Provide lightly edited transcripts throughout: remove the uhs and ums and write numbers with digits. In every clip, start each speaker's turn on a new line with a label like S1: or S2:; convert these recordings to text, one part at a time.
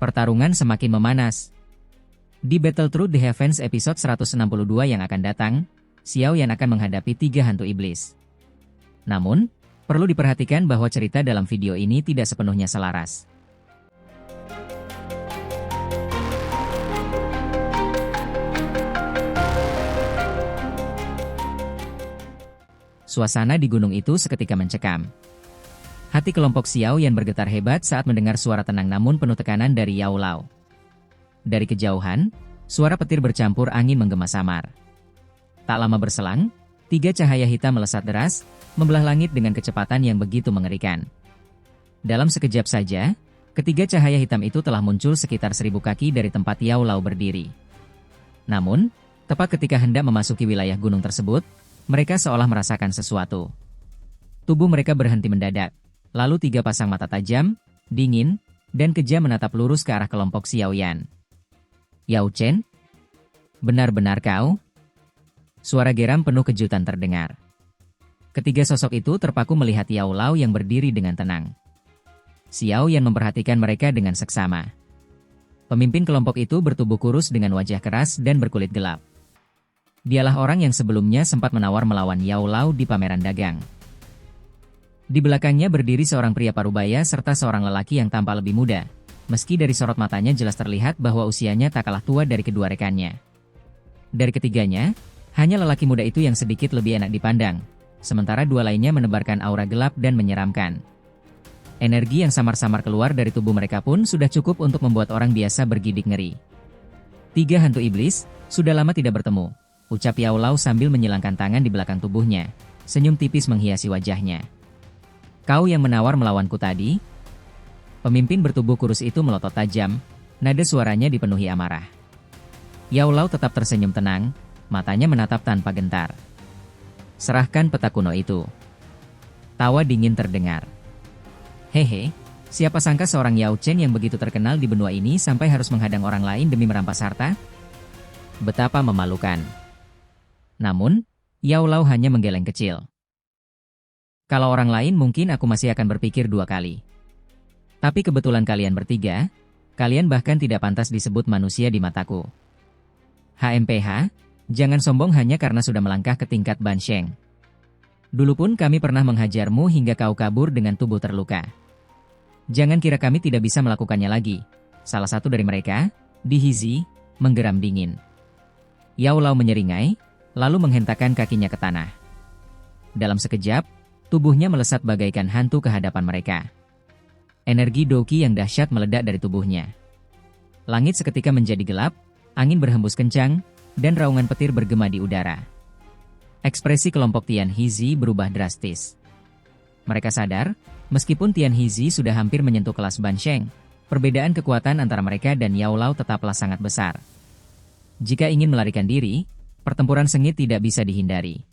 S1: Pertarungan semakin memanas. Di Battle Through the Heavens episode 162 yang akan datang, Xiao Yan akan menghadapi 3 hantu iblis. Namun, perlu diperhatikan bahwa cerita dalam video ini tidak sepenuhnya selaras. Suasana di gunung itu seketika mencekam. Hati kelompok Xiao Yan bergetar hebat saat mendengar suara tenang namun penuh tekanan dari Yao Lao. Dari kejauhan, suara petir bercampur angin menggema samar. Tak lama berselang, 3 cahaya hitam melesat deras, membelah langit dengan kecepatan yang begitu mengerikan. Dalam sekejap saja, ketiga cahaya hitam itu telah muncul sekitar 1000 kaki dari tempat Yao Lao berdiri. Namun, tepat ketika hendak memasuki wilayah gunung tersebut, mereka seolah merasakan sesuatu. Tubuh mereka berhenti mendadak. Lalu 3 pasang mata tajam, dingin, dan kejam menatap lurus ke arah kelompok Xiao Yan. Yao Chen? Benar-benar kau? Suara geram penuh kejutan terdengar. Ketiga sosok itu terpaku melihat Yao Lao yang berdiri dengan tenang. Xiao Yan memperhatikan mereka dengan seksama. Pemimpin kelompok itu bertubuh kurus dengan wajah keras dan berkulit gelap. Dialah orang yang sebelumnya sempat menawar melawan Yao Lao di pameran dagang. Di belakangnya berdiri seorang pria parubaya serta seorang lelaki yang tampak lebih muda. Meski dari sorot matanya jelas terlihat bahwa usianya tak kalah tua dari kedua rekannya. Dari ketiganya, hanya lelaki muda itu yang sedikit lebih enak dipandang, sementara 2 lainnya menebarkan aura gelap dan menyeramkan. Energi yang samar-samar keluar dari tubuh mereka pun sudah cukup untuk membuat orang biasa bergidik ngeri. 3 hantu iblis, sudah lama tidak bertemu, ucap Yao Lao sambil menyilangkan tangan di belakang tubuhnya. Senyum tipis menghiasi wajahnya. Kau yang menawar melawanku tadi? Pemimpin bertubuh kurus itu melotot tajam, nada suaranya dipenuhi amarah. Yao Lao tetap tersenyum tenang, matanya menatap tanpa gentar. Serahkan peta kuno itu. Tawa dingin terdengar. Hehe, siapa sangka seorang Yao Chen yang begitu terkenal di benua ini sampai harus menghadang orang lain demi merampas harta? Betapa memalukan. Namun, Yao Lao hanya menggeleng kecil. Kalau orang lain mungkin aku masih akan berpikir 2 kali. Tapi kebetulan kalian bertiga, kalian bahkan tidak pantas disebut manusia di mataku. HMPH, jangan sombong hanya karena sudah melangkah ke tingkat Bansheng. Dulu pun kami pernah menghajarmu hingga kau kabur dengan tubuh terluka. Jangan kira kami tidak bisa melakukannya lagi. Salah satu dari mereka, Di Hizi, menggeram dingin. Yao Lao menyeringai, lalu menghentakkan kakinya ke tanah. Dalam sekejap, tubuhnya melesat bagaikan hantu ke hadapan mereka. Energi Douqi yang dahsyat meledak dari tubuhnya. Langit seketika menjadi gelap, angin berhembus kencang, dan raungan petir bergema di udara. Ekspresi kelompok Tian Hizi berubah drastis. Mereka sadar, meskipun Tian Hizi sudah hampir menyentuh kelas Bansheng, perbedaan kekuatan antara mereka dan Yao Lao tetaplah sangat besar. Jika ingin melarikan diri, pertempuran sengit tidak bisa dihindari.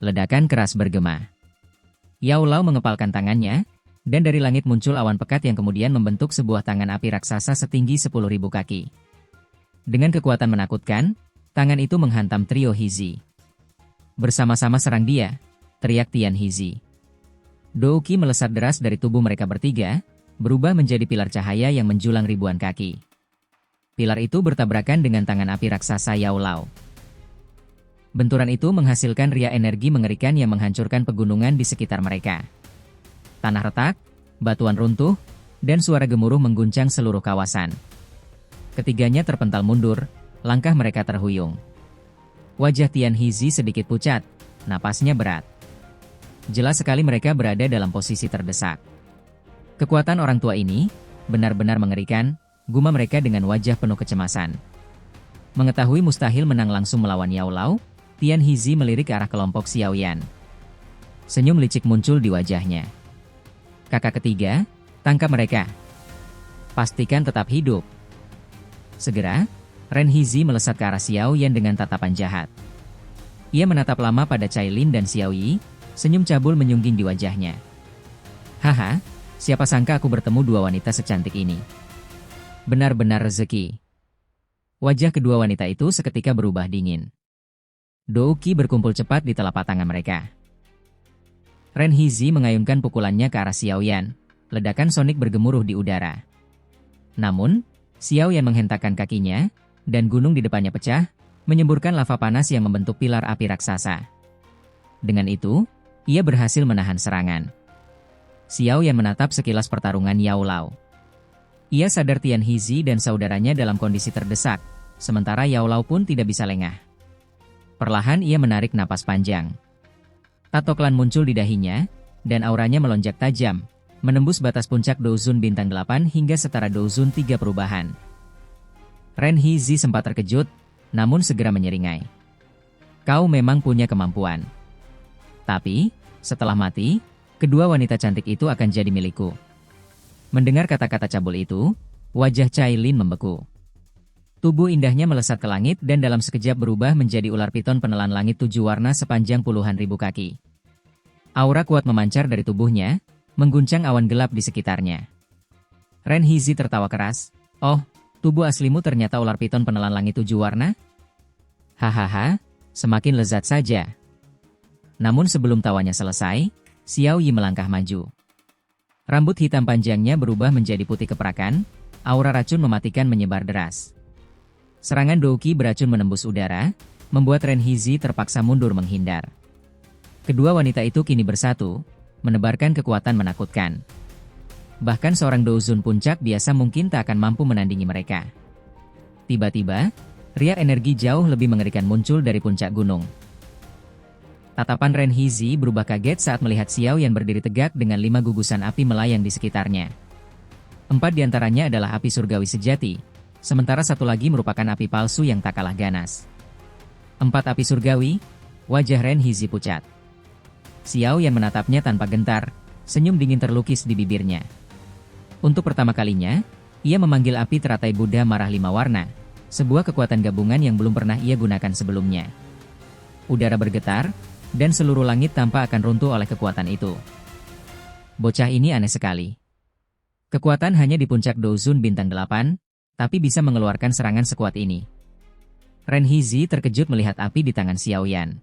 S1: Ledakan keras bergema. Yao Lao mengepalkan tangannya, dan dari langit muncul awan pekat yang kemudian membentuk sebuah tangan api raksasa setinggi 10.000 kaki. Dengan kekuatan menakutkan, tangan itu menghantam trio Hizi. Bersama-sama serang dia, teriak Tian Hizi. Douqi melesat deras dari tubuh mereka bertiga, berubah menjadi pilar cahaya yang menjulang ribuan kaki. Pilar itu bertabrakan dengan tangan api raksasa Yao Lao. Benturan itu menghasilkan ria energi mengerikan yang menghancurkan pegunungan di sekitar mereka. Tanah retak, batuan runtuh, dan suara gemuruh mengguncang seluruh kawasan. Ketiganya terpental mundur, langkah mereka terhuyung. Wajah Tian Hizi sedikit pucat, napasnya berat. Jelas sekali mereka berada dalam posisi terdesak. Kekuatan orang tua ini benar-benar mengerikan, gumam mereka dengan wajah penuh kecemasan. Mengetahui mustahil menang langsung melawan Yao Lao, Tian Hizi melirik ke arah kelompok Xiao Yan. Senyum licik muncul di wajahnya. Kakak ketiga, tangkap mereka. Pastikan tetap hidup. Segera, Ren Hizi melesat ke arah Xiao Yan dengan tatapan jahat. Ia menatap lama pada Cai Lin dan Xiao Yi, senyum cabul menyungging di wajahnya. Haha, siapa sangka aku bertemu 2 wanita secantik ini. Benar-benar rezeki. Wajah kedua wanita itu seketika berubah dingin. Douqi berkumpul cepat di telapak tangan mereka. Ren Hizi mengayunkan pukulannya ke arah Xiao Yan. Ledakan sonik bergemuruh di udara. Namun, Xiao Yan menghentakkan kakinya, dan gunung di depannya pecah, menyemburkan lava panas yang membentuk pilar api raksasa. Dengan itu, ia berhasil menahan serangan. Xiao Yan menatap sekilas pertarungan Yao Lao. Ia sadar Tian Hizi dan saudaranya dalam kondisi terdesak, sementara Yao Lao pun tidak bisa lengah. Perlahan ia menarik napas panjang. Tato klan muncul di dahinya, dan auranya melonjak tajam, menembus batas puncak Douzun bintang 8 hingga setara Douzun 3 perubahan. Ren Hizi sempat terkejut, namun segera menyeringai. Kau memang punya kemampuan. Tapi, setelah mati, kedua wanita cantik itu akan jadi milikku. Mendengar kata-kata cabul itu, wajah Cailin membeku. Tubuh indahnya melesat ke langit dan dalam sekejap berubah menjadi ular piton penelan langit 7 warna sepanjang puluhan ribu kaki. Aura kuat memancar dari tubuhnya, mengguncang awan gelap di sekitarnya. Ren Hizi tertawa keras. Oh, tubuh aslimu ternyata ular piton penelan langit 7 warna? Hahaha, semakin lezat saja. Namun sebelum tawanya selesai, Xiao Yi melangkah maju. Rambut hitam panjangnya berubah menjadi putih keperakan, aura racun mematikan menyebar deras. Serangan Douqi beracun menembus udara, membuat Ren Hizi terpaksa mundur menghindar. Kedua wanita itu kini bersatu, menebarkan kekuatan menakutkan. Bahkan seorang Douzun puncak biasa mungkin tak akan mampu menandingi mereka. Tiba-tiba, riak energi jauh lebih mengerikan muncul dari puncak gunung. Tatapan Ren Hizi berubah kaget saat melihat Xiao Yan berdiri tegak dengan 5 gugusan api melayang di sekitarnya. 4 diantaranya adalah api surgawi sejati, sementara satu lagi merupakan api palsu yang tak kalah ganas. 4 api surgawi, wajah Ren Hizi pucat. Xiao Yan menatapnya tanpa gentar, senyum dingin terlukis di bibirnya. Untuk pertama kalinya, ia memanggil api teratai Buddha marah 5 warna, sebuah kekuatan gabungan yang belum pernah ia gunakan sebelumnya. Udara bergetar, dan seluruh langit tampak akan runtuh oleh kekuatan itu. Bocah ini aneh sekali. Kekuatan hanya di puncak Douzun bintang 8, tapi bisa mengeluarkan serangan sekuat ini. Ren Hizi terkejut melihat api di tangan Xiao Yan.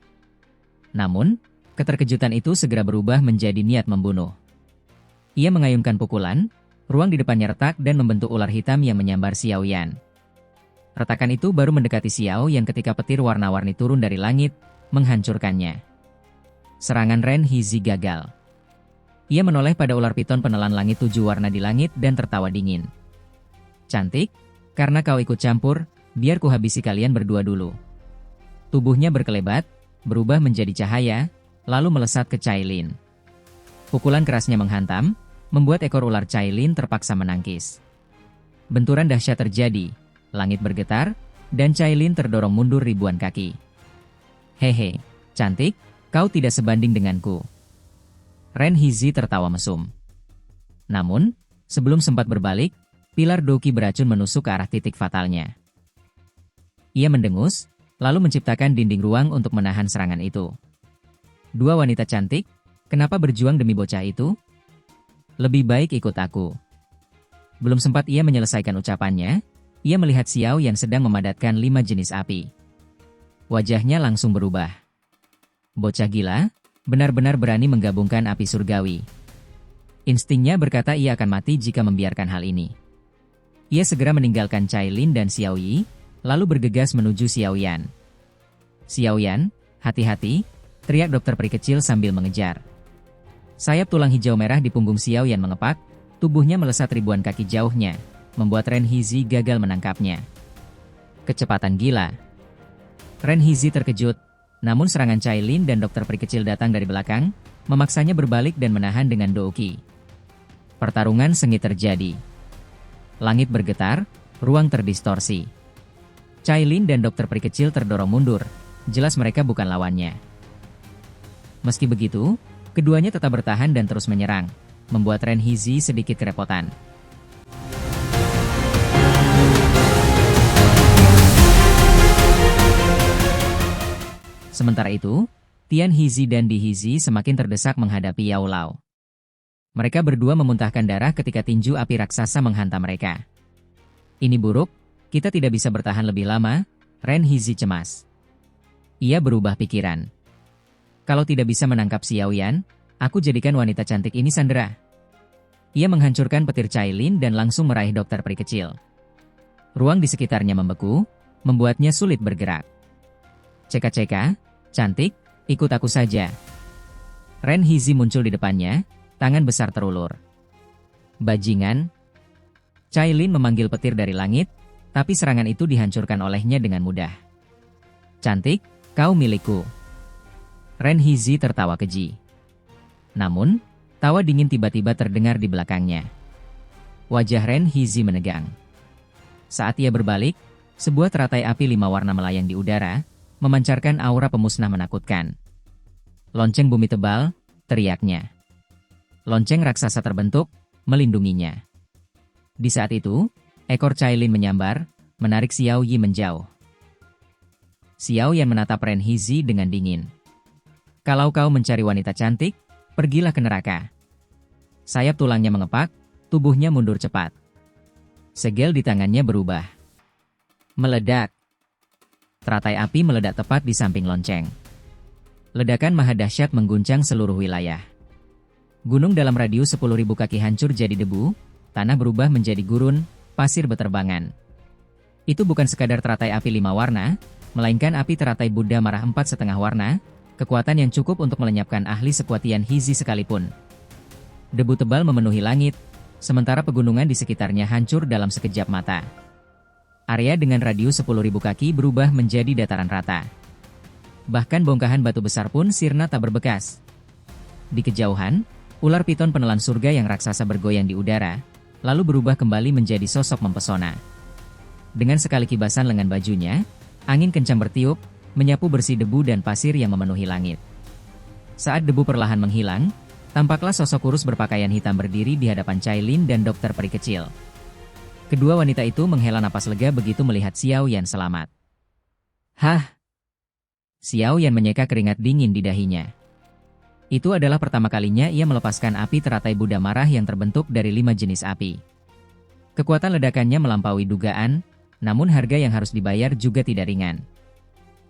S1: Namun, keterkejutan itu segera berubah menjadi niat membunuh. Ia mengayunkan pukulan, ruang di depannya retak dan membentuk ular hitam yang menyambar Xiao Yan. Retakan itu baru mendekati Xiao Yan ketika petir warna-warni turun dari langit, menghancurkannya. Serangan Ren Hizi gagal. Ia menoleh pada ular piton penelan langit 7 warna di langit dan tertawa dingin. Cantik, karena kau ikut campur, biar ku habisi kalian berdua dulu. Tubuhnya berkelebat, berubah menjadi cahaya, lalu melesat ke Cailin. Pukulan kerasnya menghantam, membuat ekor ular Cailin terpaksa menangkis. Benturan dahsyat terjadi, langit bergetar, dan Cailin terdorong mundur ribuan kaki. Hehe, cantik, kau tidak sebanding denganku. Ren Hizi tertawa mesum. Namun, sebelum sempat berbalik, pilar Douqi beracun menusuk ke arah titik fatalnya. Ia mendengus, lalu menciptakan dinding ruang untuk menahan serangan itu. Dua wanita cantik, kenapa berjuang demi bocah itu? Lebih baik ikut aku. Belum sempat ia menyelesaikan ucapannya, ia melihat Xiao yang sedang memadatkan 5 jenis api. Wajahnya langsung berubah. Bocah gila, benar-benar berani menggabungkan api surgawi. Instingnya berkata ia akan mati jika membiarkan hal ini. Ia segera meninggalkan Cailin dan Xiao Yi, lalu bergegas menuju Xiao Yan. Xiao Yan, hati-hati, teriak dokter peri kecil sambil mengejar. Sayap tulang hijau merah di punggung Xiao Yan mengepak, tubuhnya melesat ribuan kaki jauhnya, membuat Ren Hizi gagal menangkapnya. Kecepatan gila. Ren Hizi terkejut, namun serangan Cailin dan dokter peri kecil datang dari belakang, memaksanya berbalik dan menahan dengan Douqi. Pertarungan sengit terjadi. Langit bergetar, ruang terdistorsi. Cailin dan dokter peri kecil terdorong mundur, jelas mereka bukan lawannya. Meski begitu, keduanya tetap bertahan dan terus menyerang, membuat Ren Hizi sedikit kerepotan. Sementara itu, Tian Hizi dan Di Hizi semakin terdesak menghadapi Yao Lao. Mereka berdua memuntahkan darah ketika tinju api raksasa menghantam mereka. Ini buruk, kita tidak bisa bertahan lebih lama, Ren Hizi cemas. Ia berubah pikiran. Kalau tidak bisa menangkap Xiao Yan, aku jadikan wanita cantik ini sandera. Ia menghancurkan petir Cailin dan langsung meraih dokter peri kecil. Ruang di sekitarnya membeku, membuatnya sulit bergerak. Ceka-ceka, cantik, ikut aku saja. Ren Hizi muncul di depannya, tangan besar terulur. Bajingan. Cailin memanggil petir dari langit, tapi serangan itu dihancurkan olehnya dengan mudah. Cantik, kau milikku. Ren Hizi tertawa keji. Namun, tawa dingin tiba-tiba terdengar di belakangnya. Wajah Ren Hizi menegang. Saat ia berbalik, sebuah teratai api 5 warna melayang di udara, memancarkan aura pemusnah menakutkan. Lonceng bumi tebal, teriaknya. Lonceng raksasa terbentuk, melindunginya. Di saat itu, ekor Cailin menyambar, menarik Xiao Yi menjauh. Xiao Yan menatap Ren Hizi dengan dingin. Kalau kau mencari wanita cantik, pergilah ke neraka. Sayap tulangnya mengepak, tubuhnya mundur cepat. Segel di tangannya berubah. Meledak. Teratai api meledak tepat di samping lonceng. Ledakan maha dahsyat mengguncang seluruh wilayah. Gunung dalam radius 10.000 kaki hancur jadi debu, tanah berubah menjadi gurun, pasir beterbangan. Itu bukan sekadar teratai api 5 warna, melainkan api teratai Buddha marah 4,5 warna, kekuatan yang cukup untuk melenyapkan ahli sekuat Tian Hizi sekalipun. Debu tebal memenuhi langit, sementara pegunungan di sekitarnya hancur dalam sekejap mata. Area dengan radius 10.000 kaki berubah menjadi dataran rata. Bahkan bongkahan batu besar pun sirna tak berbekas. Di kejauhan, ular piton penelan surga yang raksasa bergoyang di udara, lalu berubah kembali menjadi sosok mempesona. Dengan sekali kibasan lengan bajunya, angin kencang bertiup, menyapu bersih debu dan pasir yang memenuhi langit. Saat debu perlahan menghilang, tampaklah sosok kurus berpakaian hitam berdiri di hadapan Cailin dan dokter peri kecil. Kedua wanita itu menghela napas lega begitu melihat Xiao Yan selamat. Hah! Xiao Yan menyeka keringat dingin di dahinya. Itu adalah pertama kalinya ia melepaskan api teratai Buddha marah yang terbentuk dari 5 jenis api. Kekuatan ledakannya melampaui dugaan, namun harga yang harus dibayar juga tidak ringan.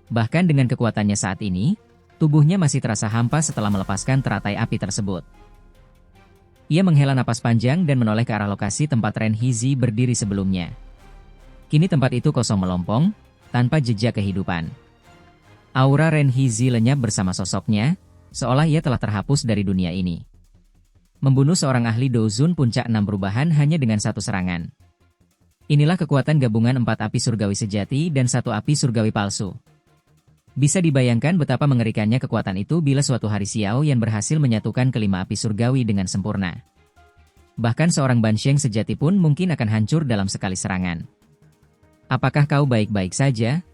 S1: Bahkan dengan kekuatannya saat ini, tubuhnya masih terasa hampa setelah melepaskan teratai api tersebut. Ia menghela napas panjang dan menoleh ke arah lokasi tempat Ren Hizi berdiri sebelumnya. Kini tempat itu kosong melompong, tanpa jejak kehidupan. Aura Ren Hizi lenyap bersama sosoknya, seolah ia telah terhapus dari dunia ini. Membunuh seorang ahli Dozun puncak 6 perubahan hanya dengan satu serangan. Inilah kekuatan gabungan 4 api surgawi sejati dan 1 api surgawi palsu. Bisa dibayangkan betapa mengerikannya kekuatan itu bila suatu hari Xiao Yan berhasil menyatukan kelima api surgawi dengan sempurna. Bahkan seorang Bansheng sejati pun mungkin akan hancur dalam sekali serangan. Apakah kau baik-baik saja?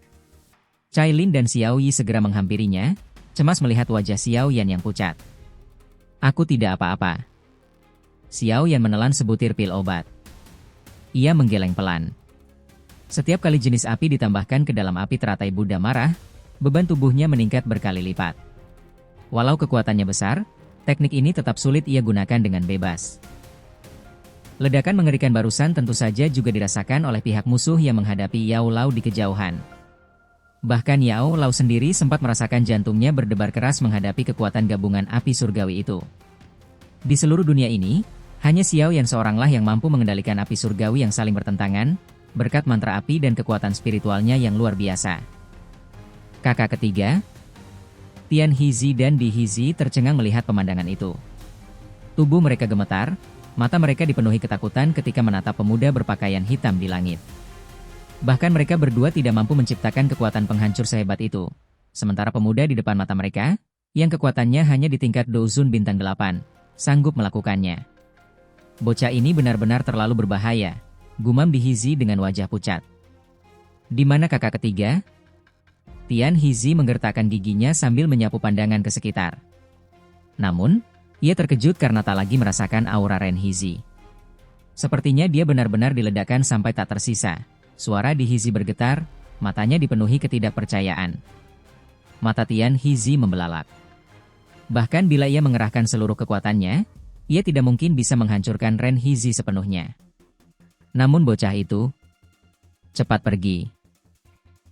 S1: Cailin dan Xiao Yi segera menghampirinya, cemas melihat wajah Xiao Yan yang pucat. Aku tidak apa-apa. Xiao Yan menelan sebutir pil obat. Ia menggeleng pelan. Setiap kali jenis api ditambahkan ke dalam api teratai Buddha marah, beban tubuhnya meningkat berkali lipat. Walau kekuatannya besar, teknik ini tetap sulit ia gunakan dengan bebas. Ledakan mengerikan barusan tentu saja juga dirasakan oleh pihak musuh yang menghadapi Yao Lao di kejauhan. Bahkan Yao Lao sendiri sempat merasakan jantungnya berdebar keras menghadapi kekuatan gabungan api surgawi itu. Di seluruh dunia ini, hanya Xiao Yan seoranglah yang mampu mengendalikan api surgawi yang saling bertentangan, berkat mantra api dan kekuatan spiritualnya yang luar biasa. Kakak ketiga, Tian Hizi dan Di Hizi tercengang melihat pemandangan itu. Tubuh mereka gemetar, mata mereka dipenuhi ketakutan ketika menatap pemuda berpakaian hitam di langit. Bahkan mereka berdua tidak mampu menciptakan kekuatan penghancur sehebat itu. Sementara pemuda di depan mata mereka, yang kekuatannya hanya di tingkat Dozun bintang 8, sanggup melakukannya. Bocah ini benar-benar terlalu berbahaya, gumam Di Hizi dengan wajah pucat. Di mana kakak ketiga? Tian Hizi menggertakkan giginya sambil menyapu pandangan ke sekitar. Namun, ia terkejut karena tak lagi merasakan aura Ren Hizi. Sepertinya dia benar-benar diledakkan sampai tak tersisa. Suara Di Hizi bergetar, matanya dipenuhi ketidakpercayaan. Mata Tian Hizi membelalak. Bahkan bila ia mengerahkan seluruh kekuatannya, ia tidak mungkin bisa menghancurkan Ren Hizi sepenuhnya. Namun bocah itu cepat pergi.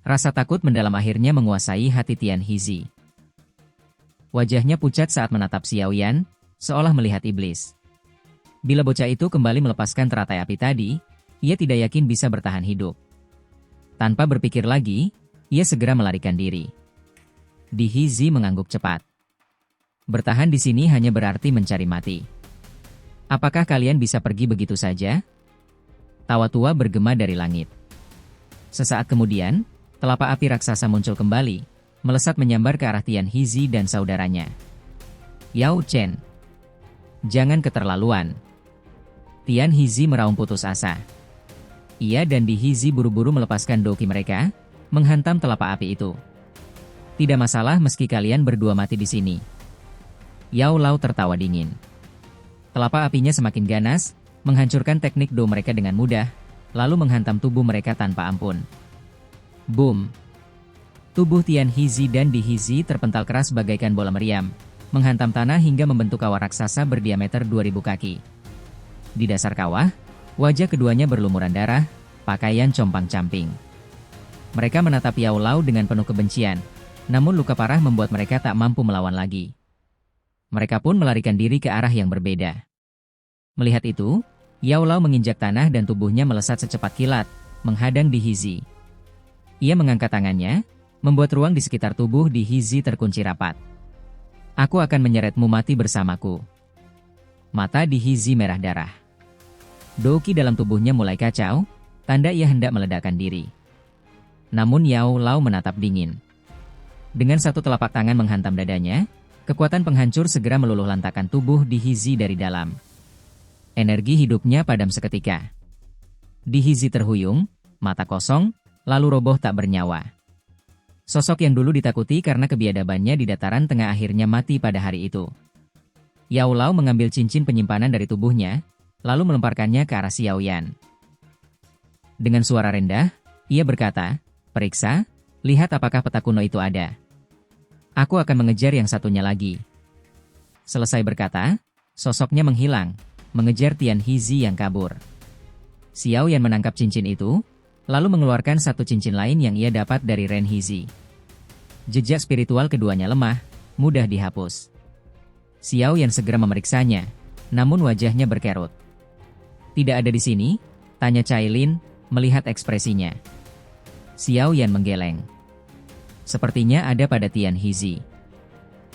S1: Rasa takut mendalam akhirnya menguasai hati Tian Hizi. Wajahnya pucat saat menatap Xiao Yan, seolah melihat iblis. Bila bocah itu kembali melepaskan teratai api tadi, ia tidak yakin bisa bertahan hidup. Tanpa berpikir lagi, ia segera melarikan diri. Di Hizi mengangguk cepat. Bertahan di sini hanya berarti mencari mati. Apakah kalian bisa pergi begitu saja? Tawa tua bergema dari langit. Sesaat kemudian, telapak api raksasa muncul kembali, melesat menyambar ke arah Tian Hizi dan saudaranya. Yao Chen, jangan keterlaluan. Tian Hizi meraung putus asa. Ia dan Di Hizi buru-buru melepaskan doki mereka, menghantam telapak api itu. Tidak masalah meski kalian berdua mati di sini. Yao Lao tertawa dingin. Telapak apinya semakin ganas, menghancurkan teknik do mereka dengan mudah, lalu menghantam tubuh mereka tanpa ampun. Boom! Tubuh Tian Hizi dan Di Hizi terpental keras bagaikan bola meriam, menghantam tanah hingga membentuk kawah raksasa berdiameter 2000 kaki. Di dasar kawah, wajah keduanya berlumuran darah, pakaian compang-camping. Mereka menatap Yao Lao dengan penuh kebencian, namun luka parah membuat mereka tak mampu melawan lagi. Mereka pun melarikan diri ke arah yang berbeda. Melihat itu, Yao Lao menginjak tanah dan tubuhnya melesat secepat kilat, menghadang Di Hizi. Ia mengangkat tangannya, membuat ruang di sekitar tubuh Di Hizi terkunci rapat. Aku akan menyeretmu mati bersamaku. Mata Di Hizi merah darah. Doki dalam tubuhnya mulai kacau, tanda ia hendak meledakkan diri. Namun Yao Lao menatap dingin. Dengan satu telapak tangan menghantam dadanya, kekuatan penghancur segera meluluh lantakan tubuh Di Hizi dari dalam. Energi hidupnya padam seketika. Di Hizi terhuyung, mata kosong, lalu roboh tak bernyawa. Sosok yang dulu ditakuti karena kebiadabannya di dataran tengah akhirnya mati pada hari itu. Yao Lao mengambil cincin penyimpanan dari tubuhnya, lalu melemparkannya ke arah Xiao Yan. Dengan suara rendah, ia berkata, "Periksa, lihat apakah peta kuno itu ada. Aku akan mengejar yang satunya lagi." Selesai berkata, sosoknya menghilang, mengejar Tian Hizi yang kabur. Xiao Yan menangkap cincin itu, lalu mengeluarkan satu cincin lain yang ia dapat dari Ren Hizi. Jejak spiritual keduanya lemah, mudah dihapus. Xiao Yan segera memeriksanya, namun wajahnya berkerut. "Tidak ada di sini?" tanya Cailin, melihat ekspresinya. Xiao Yan menggeleng. Sepertinya ada pada Tian Hizi.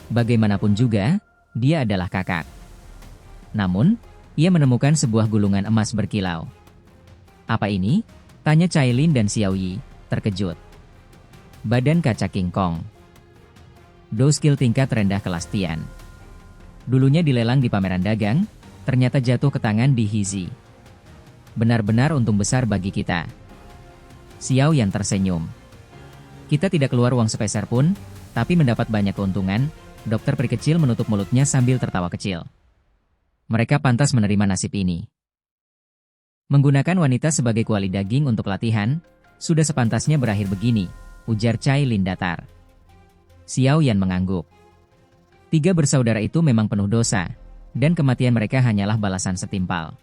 S1: Bagaimanapun juga, dia adalah kakak. Namun, ia menemukan sebuah gulungan emas berkilau. "Apa ini?" tanya Cailin dan Xiao Yi, terkejut. Badan kaca King Kong. Do skill tingkat rendah kelas Tian. Dulunya dilelang di pameran dagang, ternyata jatuh ke tangan Di Hizi. Benar-benar untung besar bagi kita. Xiao Yan tersenyum. "Kita tidak keluar uang sepeser pun, tapi mendapat banyak keuntungan." Dokter peri kecil menutup mulutnya sambil tertawa kecil. Mereka pantas menerima nasib ini. Menggunakan wanita sebagai kuali daging untuk latihan, sudah sepantasnya berakhir begini, ujar Cailin datar. Xiao Yan mengangguk. Tiga bersaudara itu memang penuh dosa, dan kematian mereka hanyalah balasan setimpal.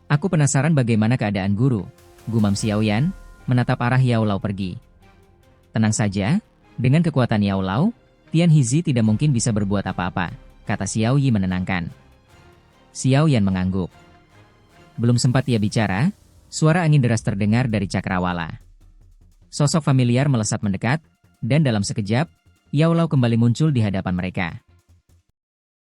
S1: "Aku penasaran bagaimana keadaan guru," gumam Xiao Yan, menatap arah Yao Lao pergi. "Tenang saja, dengan kekuatan Yao Lao, Tian Hizi tidak mungkin bisa berbuat apa-apa," kata Xiao Yi menenangkan. Xiao Yan mengangguk. Belum sempat ia bicara, suara angin deras terdengar dari cakrawala. Sosok familiar melesat mendekat, dan dalam sekejap, Yao Lao kembali muncul di hadapan mereka.